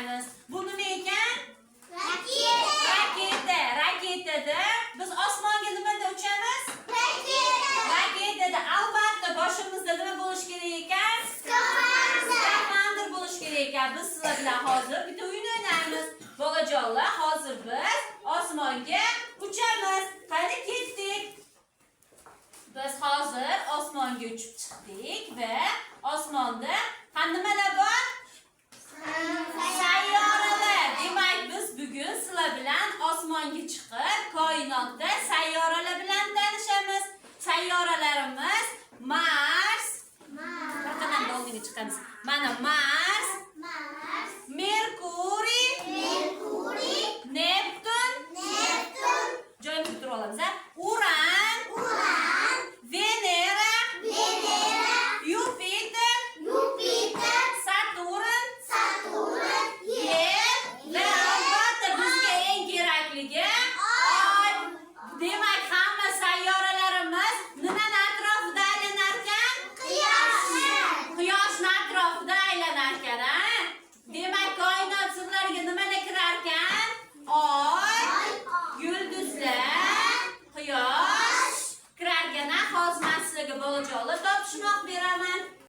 o'ynaymiz. Bu nima ekan? Raketa. Raketada biz osmonga nimada uchamiz? Raketa. Raketada albatta boshimizda nima bo'lish kerak ekan? Skafandr bo'lish kerak ekan. Biz sizlar bilan hozir bitta o'yin o'ynaymiz. Bolajonlar, hozir biz osmonga uchamiz. Qani ketdik. Biz hozir osmonga uchib chiqdik va osmonda nimalar bor? Sayyoralar. Demak, biz bugun sizlar bilan osmonga chiqib, koinotda sayyoralar bilan tanishamiz. Sayyoralarimiz Mars. Qanaqa oldinga chiqamiz? Mana Mars, Merkuriy, Neptun. Joyini bitirib olamiz, ha? Uran, Venera, Yupiter, Saturn, Yer va albatta bizga eng kerakligi Oy. Demak, hamma sayyoralarimiz nimani atrofida aylanar ekan? Quyoshning atrofida aylanar ekan, ha?